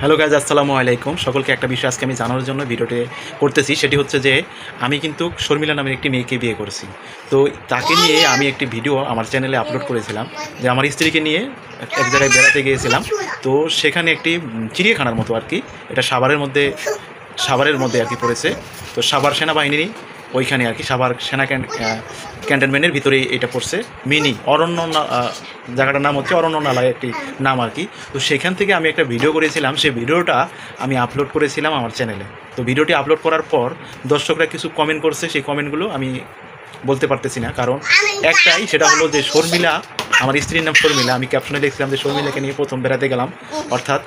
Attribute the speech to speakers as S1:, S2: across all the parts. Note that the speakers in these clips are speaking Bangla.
S1: হ্যালো গাইজ, আসসালামু আলাইকুম। সকলকে একটা বিষয় আজকে আমি জানার জন্য ভিডিওটি করতেছি, সেটি হচ্ছে যে আমি কিন্তু শর্মিলা নামের একটি মেয়েকে বিয়ে করেছি। তো তাকে নিয়ে আমি একটি ভিডিও আমার চ্যানেলে আপলোড করেছিলাম যে আমার স্ত্রীকে নিয়ে এক জায়গায় বেড়াতে গিয়েছিলাম। তো সেখানে একটি চিড়িয়াখানার মতো আর কি, এটা সাভারের মধ্যে আর কি পড়েছে। তো সাভার সেনাবাহিনী ওইখানে আর কি, সাভার সেনা ক্যান্টনমেন্টের ভিতরেই এটা পড়ছে। মিনি অরণ্য জায়গাটার নাম হচ্ছে অরণ্য নালায় একটি নাম আর কি। তো সেখান থেকে আমি একটা ভিডিও করেছিলাম, সেই ভিডিওটা আমি আপলোড করেছিলাম আমার চ্যানেলে। তো ভিডিওটি আপলোড করার পর দর্শকরা কিছু কমেন্ট করছে, সেই কমেন্টগুলো আমি বলতে পারতেছি না, কারণ একটাই, সেটা হলো যে শর্মিলা, আমার স্ত্রীর নাম শর্মিলা। আমি ক্যাপশনে লিখছিলাম যে শর্মিলাকে নিয়ে প্রথম বেড়াতে গেলাম, অর্থাৎ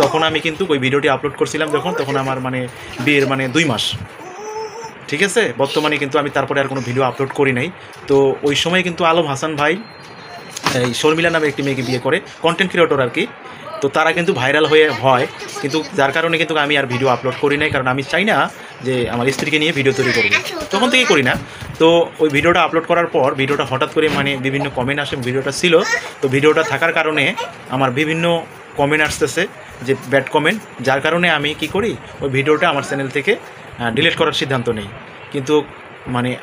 S1: তখন আমি কিন্তু ওই ভিডিওটি আপলোড করছিলাম তখন আমার বিয়ের 2 মাস, ঠিক আছে। বর্তমানে কিন্তু আমি তারপরে আর কোনো ভিডিও আপলোড করি নাই। তো ওই সময় কিন্তু আলম হাসান ভাই এই শর্মিলা নামে একটি মেয়েকে বিয়ে করে, কন্টেন্ট ক্রিয়েটর আর কি। তো তারা কিন্তু ভাইরাল হয়, কিন্তু যার কারণে কিন্তু আমি আর ভিডিও আপলোড করি নাই, কারণ আমি চাই না যে আমার স্ত্রীকে নিয়ে ভিডিও তৈরি করবো, তখন থেকেই করি না। তো ওই ভিডিওটা আপলোড করার পর ভিডিওটা হঠাৎ করে বিভিন্ন কমেন্ট আসে, ভিডিওটা ছিল। তো ভিডিওটা থাকার কারণে আমার বিভিন্ন কমেন্ট আসতেছে, যে ব্যাড কমেন্ট, যার কারণে আমি কি করি, ওই ভিডিওটা আমার চ্যানেল থেকে ডিলিট করার সিদ্ধান্ত নেই। কিন্তু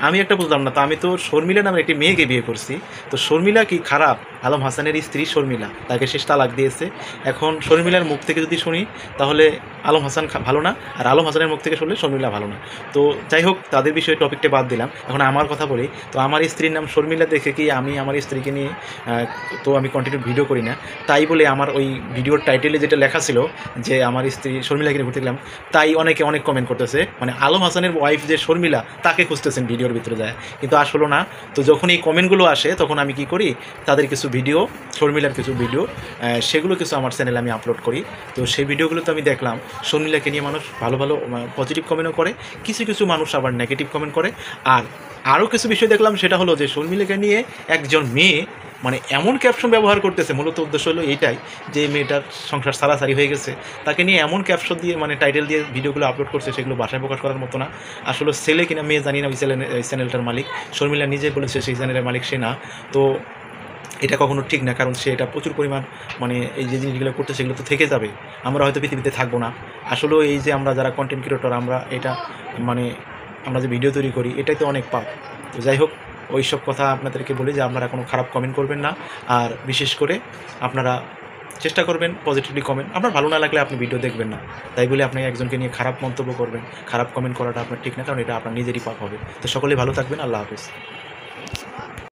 S1: আমি একটা বুঝলাম না, তো আমি তো শর্মিলা নামের একটি মেয়েকে বিয়ে করছি, তো শর্মিলা কি খারাপ? আলম হাসানের স্ত্রী শর্মিলা, তাকে শেষ তালাক দিয়েছে। এখন শর্মিলার মুখ থেকে যদি শুনি তাহলে আলম হাসান ভালো না, আর আলম হাসানের মুখ থেকে শুনলে শর্মিলা ভালো না। তো যাই হোক, তাদের বিষয়ে টপিকটা বাদ দিলাম, এখন আমার কথা বলি। তো আমার স্ত্রীর নাম শর্মিলা দেখে কি আমি আমার স্ত্রীকে নিয়ে তো আমি কন্টিনিউ ভিডিও করি না, তাই বলে আমার ওই ভিডিওর টাইটেলে যেটা লেখা ছিল যে আমার স্ত্রী শর্মিলাকে নিয়ে ঘুরতে গেলাম, তাই অনেকে অনেক কমেন্ট করতেছে, আলম হাসানের ওয়াইফ যে শর্মিলা তাকে খুঁজতেছেন ভিডিওর ভিতরে যায়, কিন্তু আসলে না। তো যখন এই কমেন্টগুলো আসে তখন আমি কি করি, তাদের কিছু ভিডিও, শর্মিলার কিছু ভিডিও, সেগুলো কিছু আমার চ্যানেলে আমি আপলোড করি। তো সেই ভিডিওগুলোতে আমি দেখলাম শর্মিলাকে নিয়ে মানুষ ভালো ভালো পজিটিভ কমেন্টও করে, কিছু কিছু মানুষ আবার নেগেটিভ কমেন্ট করে। আর আরও কিছু বিষয় দেখলাম, সেটা হলো যে শর্মিলাকে নিয়ে একজন মেয়ে এমন ক্যাপশন ব্যবহার করতেছে, মূলত উদ্দেশ্য হলো এইটাই যে মেয়েটার সংসার সারাসারি হয়ে গেছে, তাকে নিয়ে এমন ক্যাপশন দিয়ে টাইটেল দিয়ে ভিডিওগুলো আপলোড করছে, সেগুলো ভাষায় প্রকাশ করার মতো না। আসলে ছেলে কিনা মেয়ে জানি না, ওই চ্যানেলটার মালিক শর্মিলা নিজে বলেছে সেই চ্যানেলের মালিক সে না। তো এটা কখনো ঠিক না, কারণ সে এটা প্রচুর পরিমাণ এই যে জিনিসগুলো করতে, সেগুলো তো থেকে যাবে, আমরা হয়তো পৃথিবীতে থাকবো না। আসলেও এই যে আমরা যারা কন্টেন্ট ক্রিয়েটর, আমরা এটা আমরা যে ভিডিও তৈরি করি, এটাই তো অনেক পাপ। তো যাই হোক, ওই সব কথা আপনাদেরকে বলি যে আপনারা কোনো খারাপ কমেন্ট করবেন না, আর বিশেষ করে আপনারা চেষ্টা করবেন পজিটিভলি কমেন্ট। আপনার ভালো না লাগলে আপনি ভিডিও দেখবেন না, তাই বলে আপনি একজনকে নিয়ে খারাপ মন্তব্য করবেন, খারাপ কমেন্ট করাটা আপনার ঠিক না, কারণ এটা আপনার নিজেরই পাপ হবে। তো সকলে ভালো থাকবেন, আল্লাহ হাফেজ।